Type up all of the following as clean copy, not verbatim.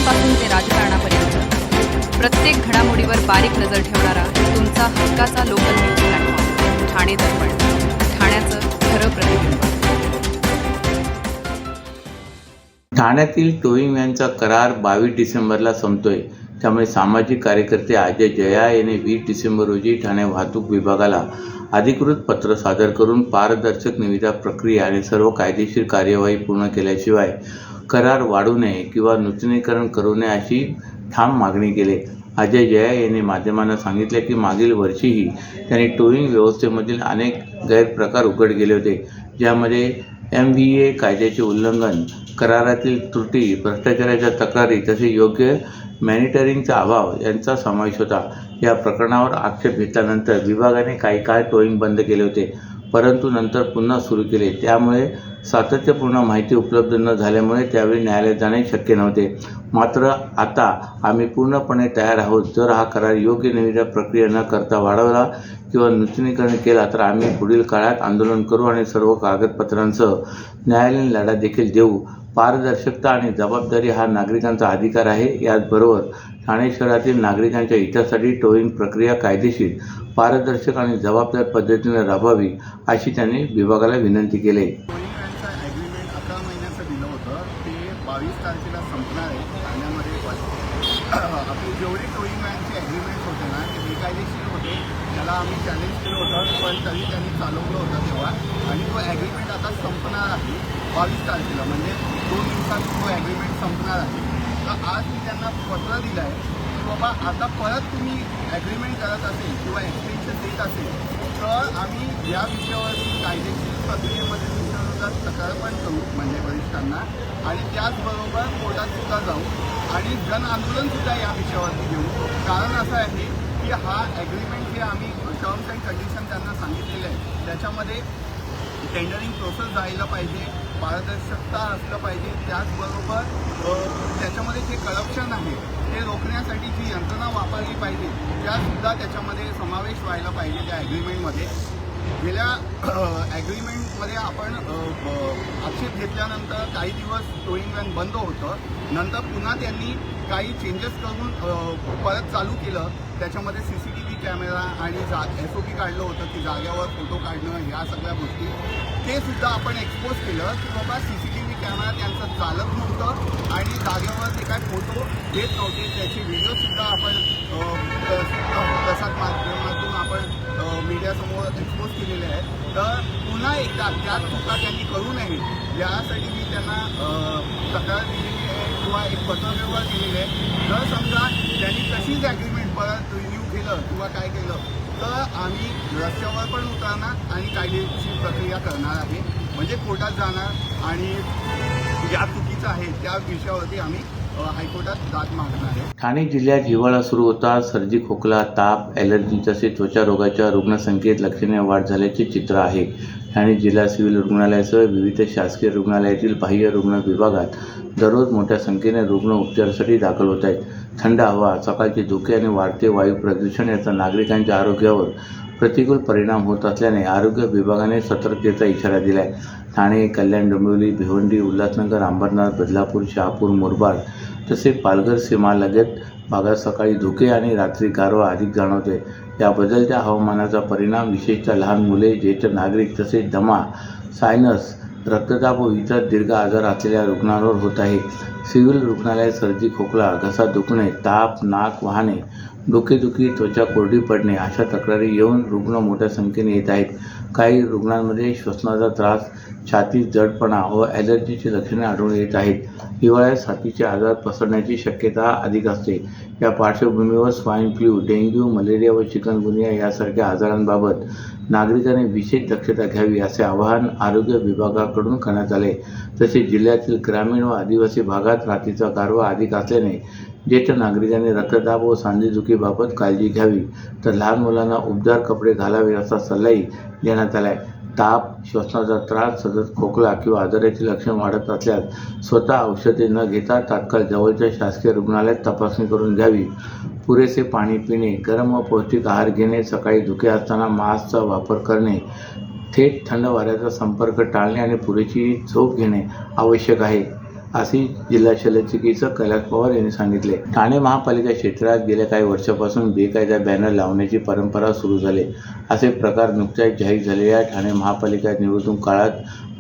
बातम्यांपासून ते राजकारणापर्यंत प्रत्येक घडामोडीवर बारीक नजर ठेवणारा तुमचा हक्काचा लोकल न्यूज प्लॅटफॉर्म ठाणे दर्पण, ठाण्याचं खरं प्रतिबिंब। ठाण्यातील टोईंग व्हॅनचा करार 22 डिसेंबरला संपतोय, त्यामुळे सामाजिक कार्यकर्ते अजय जया यांनी 20 डिसेंबर रोजी ठाणे वाहतूक विभागाला अधिकृत पत्र सादर करून पारदर्शक निविदा प्रक्रिया आणि सर्व कायदेशीर कार्यवाही पूर्ण केल्याशिवाय करार वाढू नये किंवा नूतनीकरण करू नये अशी ठाम मागणी केली। अजय जया यांनी माध्यमांना सांगितले की मागील वर्षीही त्यांनी टोईंग व्यवस्थेमधील अनेक गैरप्रकार उघड केले होते, ज्यामध्ये MVA कायद्याचे उल्लंघन, करारातील त्रुटी, भ्रष्टाचाराच्या तक्रारी तसेच योग्य मॉनिटरिंगचा अभाव यांचा समावेश होता। या प्रकरणावर आक्षेप घेतल्यानंतर विभागाने काही काळ टोईंग बंद केले होते, परंतु नंतर पुन्हा सुरू केले। त्यामुळे सातत्यपूर्ण माहिती उपलब्ध न झाल्यामुळे त्यावेळी न्यायालयात जाणे शक्य नव्हते। मात्र आता आम्ही पूर्णपणे तयार आहोत। जर हा करार योग्य निविदा प्रक्रिया न करता वाढवला किंवा नूतनीकरण केला तर आम्ही पुढील काळात आंदोलन करू आणि सर्व कागदपत्रांसह न्यायालयीन लढा देखील देऊ। पारदर्शकता आणि जबाबदारी हा नागरिकांचा अधिकार आहे। याचबरोबर ठाणे शहरातील नागरिकांच्या हितासाठी टोईंग प्रक्रिया कायदेशीर, पारदर्शक आणि जबाबदार पद्धतीने राबवावी अशी त्यांनी विभागाला विनंती केली। ॲग्रीमेंट 11 महिन्याचं दिलं होतं, ते 22 तारखेला संपणार आहे। ठाण्यामध्ये आपली जेवढे टोईंग व्हॅनचे ॲग्रीमेंट्स होते ना ते बेकायदेशीर होते, त्याला आम्ही चॅलेंज केलं होतं, पण तरी त्यांनी चालवलं होतं तेव्हा। आणि तो ॲग्रीमेंट आता संपणार आहे 22 तारखेला, म्हणजे 2 दिवसात तो ॲग्रीमेंट संपणार आहे। तर आज मी त्यांना पत्र दिलं आहे की बाबा आता परत तुम्ही ॲग्रीमेंट करत असेल किंवा एक्सटेन्शन देत असेल तर आम्ही या विषयावरती कायदेशीर प्रक्रियेमध्ये तुमच्यानुसार तक्रार पण करू, म्हणजे वरिष्ठांना, आणि त्याचबरोबर कोर्टात सुद्धा जाऊ आणि जन आंदोलनसुद्धा या विषयावरती घेऊ। कारण असं आहे की हा ॲग्रीमेंट जे आम्ही टर्म्स अँड कंडिशन त्यांना सांगितलेले आहे त्याच्यामध्ये टेंडरिंग प्रोसेस जायला पाहिजे, पारदर्शकता असलं पाहिजे, त्याचबरोबर त्याच्यामध्ये जे करप्शन आहे ते रोखण्यासाठी जी यंत्रणा वापरली पाहिजे त्यासुद्धा त्याच्यामध्ये समावेश व्हायला पाहिजे त्या ॲग्रीमेंटमध्ये। गेल्या ॲग्रीमेंटमध्ये आपण आक्षेप घेतल्यानंतर काही दिवस टोईंग व्हॅन बंद होतं, नंतर पुन्हा त्यांनी काही चेंजेस करून परत चालू केलं। त्याच्यामध्ये CCTV कॅमेरा आणि SOP काढलं होतं की जाग्यावर फोटो काढणं, ह्या सगळ्या गोष्टी ते सुद्धा आपण एक्सपोज केलं की बाबा CCTV कॅमेरा त्यांचं चालत नव्हतं आणि जागेवर ते काय फोटो घेत नव्हते, त्याचे व्हिडिओसुद्धा आपण प्रसार माध्यमातून आपण मीडियासमोर एक्सपोज केलेले आहेत। तर पुन्हा एकदा त्या चुका त्यांनी करू नये यासाठी मी त्यांना तक्रार दिलेली आहे किंवा एक पत्रव्यवहार दिलेले आहे। जर समजा त्यांनी तशीच ॲग्रीमेंट परत रिन्यू केलं किंवा काय केलं तर आम्ही रस्त्यावर पण उतरणार आणि कायदेशीर प्रक्रिया करणार आहे, म्हणजे कोर्टात जाणार आणि ज्या चुकीचं आहे त्या विषयावरती आम्ही हायकोर्टात दाद मागणार आहे। ठाणे जिल्ह्यात हिवाळा सुरू होता सर्दी, खोकला, ताप, ॲलर्जी तसेच त्वचा रोगाच्या रुग्णसंख्येत लक्षणीय वाढ झाल्याचे चित्र आहे। ठाणे जिल्हा सिव्हिल रुग्णालयासह विविध शासकीय रुग्णालयातील बाह्य रुग्ण विभागात दररोज मोठ्या संख्येने रुग्ण उपचारासाठी दाखल होत आहेत। थंड हवा, सकाळचे धुके आणि वाढते वायू प्रदूषण याचा नागरिकांच्या आरोग्यावर प्रतिकूल परिणाम होत असल्याने आरोग्य विभागाने सतर्कतेचा इशारा दिला आहे। ठाणे, कल्याण, डोंबिवली, भिवंडी, उल्हासनगर, अंबरनाथ, बदलापूर, शहापूर, मुरबाड तसेच पालघर सीमालगत भागात सकाळी धुके आणि रात्री गारवा अधिक जाणवते। या बदलत्या हवामानाचा परिणाम विशेषतः लहान मुले, ज्येष्ठ नागरिक तसेच दमा, सायनस, रक्तदाब व इतर दीर्घ आजार असलेल्या रुग्णांवर होत आहे। सिव्हिल रुग्णालयात सर्दी, खोकला, घसा दुखणे, ताप, नाक वाहणे, डोकेदुखी, त्वचा कोरडी पडणे अशा तक्रारी येऊन रुग्ण मोठ्या संख्येने येत आहेत। काही रुग्णांमध्ये श्वसनाचा त्रास, छातीत जडपणा व ॲलर्जीची लक्षणे आढळून येत आहेत। हिवाळ्यात साथीचे आजार पसरण्याची शक्यता अधिक असते। या पार्श्वभूमीवर स्वाईन फ्लू, डेंग्यू, मलेरिया व चिकनगुनिया यासारख्या आजारांबाबत नागरिकांनी विशेष दक्षता घ्यावी असे आवाहन आरोग्य विभागाकडून करण्यात आले। तसेच जिल्ह्यातील ग्रामीण व आदिवासी भागात रात्रीचा गारवा अधिक असल्याने ज्येष्ठ नागरिकांनी रक्तदाब व सांधेदुखीबाबत काळजी घ्यावी, तर लहान मुलांना उबदार कपडे घालावे असा सल्लाही देण्यात आला आहे। ताप, श्वसनाचा त्रास, सतत खोकला किंवा आजाराची लक्षण वाढत असल्यास स्वतः औषधे न घेता तात्काळ जवळच्या शासकीय रुग्णालयात तपासणी करून घ्यावी। पुरेसे पाणी पिणे, गरम व पौष्टिक आहार घेणे, सकाळी धुके असताना मास्कचा वापर करणे, थेट थंड वाऱ्याचा संपर्क टाळणे आणि पुरेशी झोप घेणे आवश्यक आहे। असे जिल्हा शल्यचिकित्सक कैलास पवार यांनी सांगितले. ठाणे महापालिका क्षेत्रात गेल्या काही वर्षापासून बेकायदा बॅनर लावण्याची परंपरा सुरू झाली. असे प्रकार नुकत्याच जाहीर झालेल्या ठाणे महापालिका निवडणूक काळात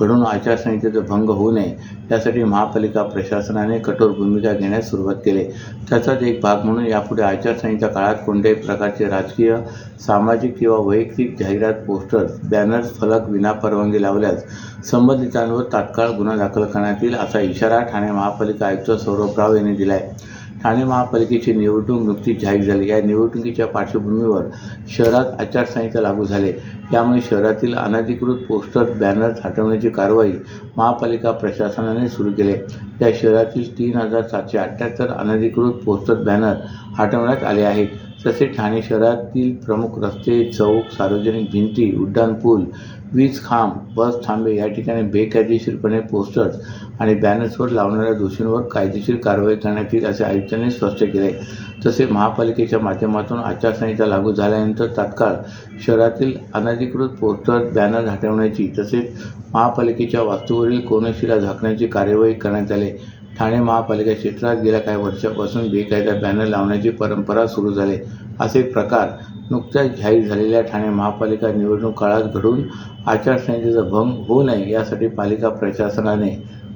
घडून आचारसंहितेचा भंग होऊ नये यासाठी महापालिका प्रशासनाने कठोर भूमिका घेण्यास सुरुवात केली. त्याचाच एक भाग म्हणून यापुढे आचारसंहिता काळात कोणत्याही प्रकारचे राजकीय, सामाजिक किंवा वैयक्तिक जाहिरात, पोस्टर्स, बॅनर्स, फलक विनापरवानगी लावल्यास संबंधितांवर तात्काळ गुन्हा दाखल करण्यात येईल असा इशारा ठाणे महापालिका आयुक्त सौरभ राव यांनी दिला आहे. ठाणे महापालिकेची निवडणूक नुकतीच जाहीर झाली. या निवडणुकीच्या पार्श्वभूमीवर शहरात आचारसंहिता लागू झाली. यामुळे शहरातील अनधिकृत पोस्टर्स, बॅनर्स हटवण्याची कारवाई महापालिका प्रशासनाने सुरू केली. या शहरातील 3778 अनधिकृत पोस्टर, बॅनर हटवण्यात आले आहेत. तसेच ठाणे शहरातील प्रमुख रस्ते, चौक, सार्वजनिक भिंती, उड्डाणपूल, वीज खांब, बस थांबे या ठिकाणी बेकायदेशीरपणे पोस्टर्स आणि बॅनर्सवर लावणाऱ्या दोषींवर कायदेशीर कारवाई करण्यात येईल असे आयुक्तांनी स्पष्ट केले. तसेच महापालिकेच्या माध्यमातून आचारसंहिता लागू झाल्यानंतर तात्काळ शहरातील अनधिकृत पोस्टर्स, बॅनर हटवण्याची तसेच महापालिकेच्या वास्तूवरील कोनशिला झाकण्याची कार्यवाही करण्यात आली. ठाणे महापालिका क्षेत्रात गेल्या काही वर्षापासून बेकायदा बॅनर लावण्याची परंपरा सुरू झाली. असे प्रकार नुकत्याच जाहीर झालेल्या ठाणे महापालिका निवडणूक काळात घडून आचारसंहितेचा भंग होऊ नये यासाठी पालिका प्रशासनाने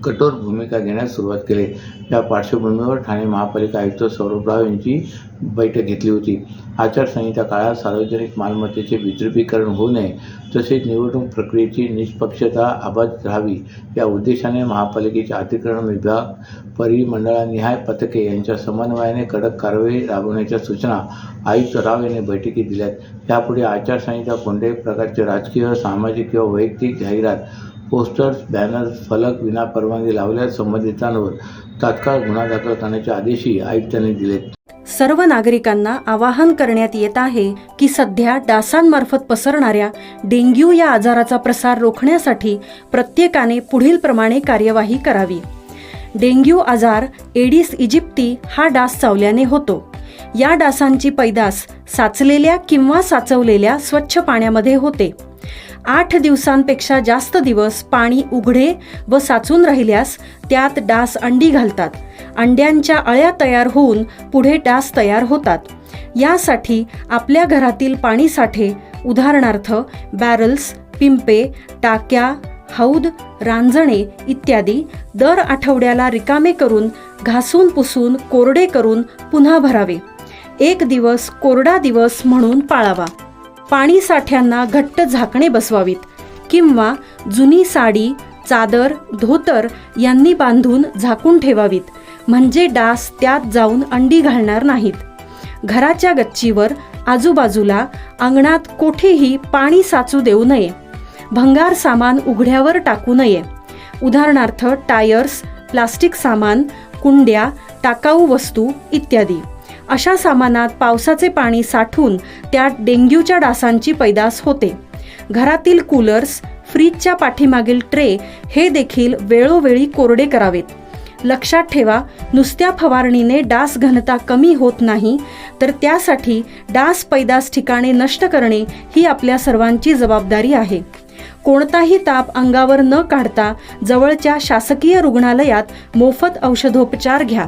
कठोर भूमिका घेण्यास सुरुवात केली. या पार्श्वभूमीवर ठाणे महापालिका आयुक्त सौरभ राव यांची बैठक घेतली होती. आचारसंहिता काळात सार्वजनिक मालमत्तेचे विद्रुपीकरण होऊ नये तसेच निवडणूक प्रक्रियेची निष्पक्षता अबाधित राहावी या उद्देशाने महापालिकेचे अतिक्रमण विभाग, परिमंडळनिहाय पथके यांच्या समन्वयाने कडक कारवाई राबवण्याच्या सूचना आयुक्त राव यांनी बैठकीत दिल्यात. यापुढे आचारसंहिता कोणत्याही प्रकारचे राजकीय, सामाजिक किंवा वैयक्तिक जाहिरात, पोस्टर्स, बॅनर्स, फलक विनापरवानगी लावल्यास संबंधितांवर तात्काळ गुन्हा दाखल करण्याचे आदेशही आयुक्तांनी दिलेत. सर्व नागरिकांना आवाहन करण्यात येत आहे की सध्या डासांमार्फत पसरणाऱ्या डेंग्यू या आजाराचा प्रसार रोखण्यासाठी प्रत्येकाने पुढील प्रमाणे कार्यवाही करावी. डेंग्यू आजार एडिस इजिप्ती हा डास चावल्याने होतो. या डासांची पैदास साचलेल्या किंवा साचवलेल्या स्वच्छ पाण्यामध्ये होते. 8 दिवसांपेक्षा जास्त दिवस पाणी उघडे व साचून राहिल्यास त्यात डास अंडी घालतात. अंड्यांच्या अळ्या तयार होऊन पुढे डास तयार होतात. यासाठी आपल्या घरातील पाणीसाठे उदाहरणार्थ बॅरल्स, पिंपे, टाक्या, हौद, रांजणे इत्यादी दर आठवड्याला रिकामे करून घासून पुसून कोरडे करून पुन्हा भरावे. 1 दिवस कोरडा दिवस म्हणून पाळावा. पाणी साठ्यांना घट्ट झाकणे बसवावीत किंवा जुनी साडी, चादर, धोतर यांनी बांधून झाकून ठेवावीत, म्हणजे डास त्यात जाऊन अंडी घालणार नाहीत. घराच्या गच्चीवर, आजूबाजूला, अंगणात कोठेही पाणी साचू देऊ नये. भंगार सामान उघड्यावर टाकू नये. उदाहरणार्थ टायर्स, प्लास्टिक सामान, कुंड्या, टाकाऊ वस्तू इत्यादी. अशा सामानात पावसाचे पाणी साठून त्यात डेंग्यूच्या डासांची पैदास होते. घरातील कूलर्स, फ्रीजच्या पाठीमागील ट्रे हे देखील वेळोवेळी कोरडे करावेत. लक्षात ठेवा, नुसत्या फवारणीने डास घनता कमी होत नाही, तर त्यासाठी डास पैदास ठिकाणे नष्ट करणे ही आपल्या सर्वांची जबाबदारी आहे. कोणताही ताप अंगावर न काढता जवळच्या शासकीय रुग्णालयात मोफत औषधोपचार घ्या.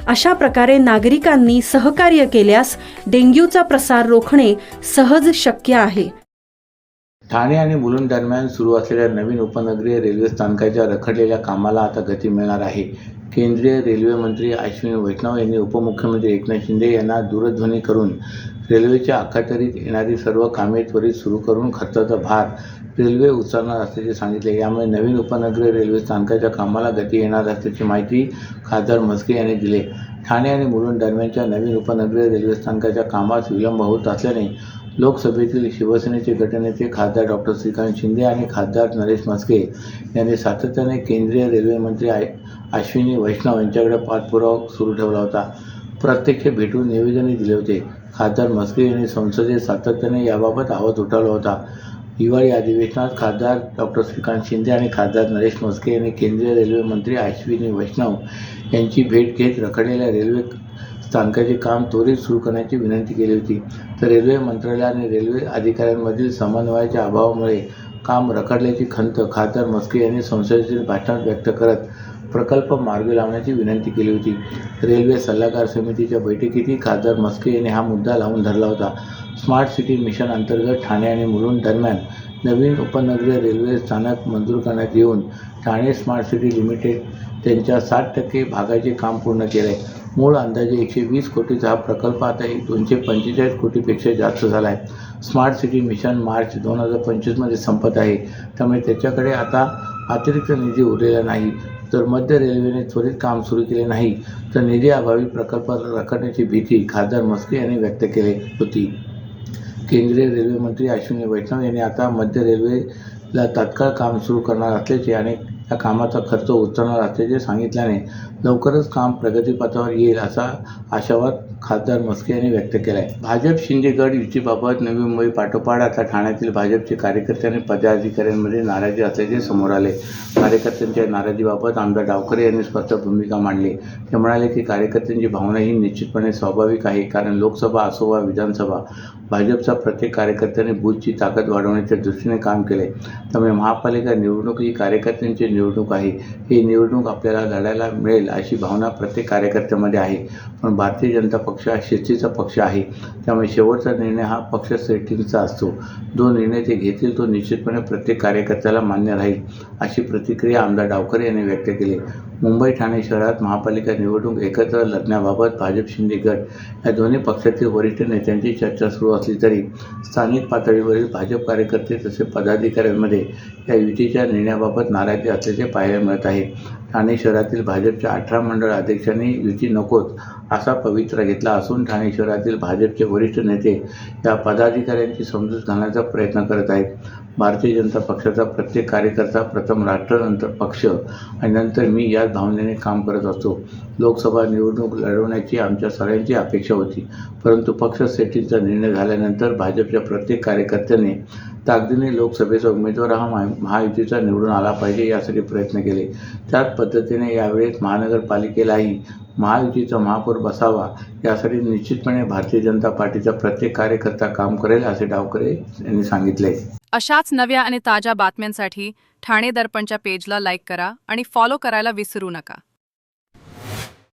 अशा प्रकारे नागरिकांनी सहकार्य केल्यास डेंग्यूचा प्रसार रोखणे सहज शक्य आहे. ठाणे आणि मुलुंड दरम्यान सुरू असलेल्या नवीन उपनगरीय रेल्वे स्थानकाच्या रखडलेल्या कामाला आता गती मिळणार आहे. केंद्रीय रेल्वे मंत्री अश्विनी वैष्णव यांनी उपमुख्यमंत्री एकनाथ शिंदे यांना दूरध्वनी करून रेल्वेच्या अखत्यारीत येणारी सर्व कामे त्वरित सुरू करून खर्चाचा भार रेल्वे उचलणार असल्याचे सांगितले. यामुळे नवीन उपनगरीय रेल्वे स्थानकाच्या कामाला गती येणार असल्याची माहिती खासदार म्हस्के यांनी दिली. ठाणे आणि मुलुंड दरम्यानच्या नवीन उपनगरीय रेल्वे स्थानकाच्या कामास विलंब होत असल्याने लोकसभेतील शिवसेनेचे गटनेते खासदार डॉक्टर श्रीकांत शिंदे आणि खासदार नरेश म्हस्के यांनी सातत्याने केंद्रीय रेल्वे मंत्री अश्विनी वैष्णव यांच्याकडे पाठपुरावा सुरू ठेवला होता. प्रत्यक्ष भेटून निवेदनही दिले होते. खासदार म्हस्के यांनी संसदेत सातत्याने याबाबत आवाज उठवला होता. हिवाळी अधिवेशनात खासदार डॉक्टर श्रीकांत शिंदे आणि खासदार नरेश म्हस्के यांनी केंद्रीय रेल्वे मंत्री अश्विनी वैष्णव यांची भेट घेत रखडलेल्या रेल्वे स्थानकाचे काम त्वरित सुरू करण्याची विनंती केली होती. तर रेल्वे मंत्रालय आणि रेल्वे अधिकाऱ्यांमधील समन्वयाच्या अभावामुळे काम रखडल्याची खंत खासदार म्हस्के यांनी संसदेतील भाषणात व्यक्त करत प्रकल्प मार्गी लावण्याची विनंती केली होती. रेल्वे सल्लागार समितीच्या बैठकीतही खासदार म्हस्के यांनी हा मुद्दा लावून धरला होता. स्मार्ट सिटी मिशन अंतर्गत ठाणे आणि मुलुंड दरम्यान नवीन उपनगरीय रेल्वे स्थानक मंजूर करण्यात येऊन ठाणे स्मार्ट सिटी लिमिटेड त्यांच्या 60% भागाचे काम पूर्ण केले आहे. मूळ अंदाजे 120 कोटीचा हा प्रकल्प आता 245 कोटीपेक्षा जास्त झाला आहे. स्मार्ट सिटी मिशन मार्च 2025मध्ये संपत आहे. त्यामुळे त्याच्याकडे आता अतिरिक्त निधी उरलेला नाही. तर मध्य रेल्वेने त्वरित काम सुरू केले नाही तर निधी अभावी प्रकल्प रखडण्याची भीती खासदार म्हस्के यांनी व्यक्त केली होती. केंद्रीय रेल्वे मंत्री अश्विनी वैष्णव यांनी आता मध्य रेल्वेला तात्काळ काम सुरू करणार असल्याचे आणि या कामाचा खर्च उचलणार असल्याचे सांगितल्याने लवकरच काम प्रगतीपथावर येईल असा आशावाद खासदार म्हस्के यांनी व्यक्त केला आहे. भाजप शिंदे गट युतीबाबत नवी मुंबई पाठोपाठ आता ठाण्यातील भाजपचे कार्यकर्ते आणि पदाधिकाऱ्यांमध्ये नाराजी असल्याचे समोर आले. कार्यकर्त्यांच्या नाराजीबाबत आमदार डावखरे यांनी स्पष्ट भूमिका मांडली. ते म्हणाले की कार्यकर्त्यांची भावना ही निश्चितपणे स्वाभाविक आहे, कारण लोकसभा असो वा विधानसभा भाजपचा प्रत्येक कार्यकर्त्याने बूथची ताकद वाढवण्याच्या दृष्टीने काम केले. त्यामुळे महापालिका निवडणूक ही कार्यकर्त्यांची निवडणूक आहे. ही निवडणूक आपल्याला लढायला मिळेल अशी भावना प्रत्येक कार्यकर्त्यामध्ये आहे. पण भारतीय जनता पक्ष हा शिस्तीचा पक्ष आहे. त्यामुळे शेवटचा निर्णय हा पक्ष सेटिंगचा असतो. जो निर्णय ते घेतील तो निश्चितपणे प्रत्येक कार्यकर्त्याला मान्य राहील अशी प्रतिक्रिया आमदार डावखरे यांनी व्यक्त केली. मुंबई ठाणे शहरात महापालिका निवडणूक एकत्र लढण्याबाबत भाजप शिंदे गट या दोन्ही पक्षातील वरिष्ठ नेत्यांची चर्चा सुरू असली तरी स्थानिक पातळीवरील भाजप कार्यकर्ते तसेच पदाधिकाऱ्यांमध्ये या युतीच्या निर्णयाबाबत नाराजी असल्याचे पाहायला मिळत आहे. ठाणे शहरातील भाजपच्या 18 मंडळ अध्यक्षांनी युती नकोच असा पवित्रा घेतला असून ठाणे शहरातील भाजपचे वरिष्ठ नेते या पदाधिकाऱ्यांची समजूत घालण्याचा प्रयत्न करत आहेत. भारतीय जनता पक्षाचा प्रत्येक कार्यकर्ता प्रथम राष्ट्र, नंतर पक्ष आणि नंतर मी याच भावनेने काम करत असतो. लोकसभा निवडणूक लढवण्याची आमच्या सगळ्यांची अपेक्षा होती, परंतु पक्ष सेटिंगचा निर्णय झाल्यानंतर भाजपच्या प्रत्येक कार्यकर्त्याने ताकदीने लोकसभेचा उमेदवार हा महायुतीचा निवडून आला पाहिजे यासाठी प्रयत्न केले. त्याच पद्धतीने यावेळेस महानगरपालिकेलाही महायुतीचा महापौर बसावा यासाठी निश्चितपणे भारतीय जनता पार्टीचा प्रत्येक कार्यकर्ता काम करेल असे डावखरे यांनी सांगितले. अशाच नव्या आणि ताज्या बातम्यांसाठी ठाणे दर्पणच्या पेजला लाईक करा आणि फॉलो करायला विसरू नका.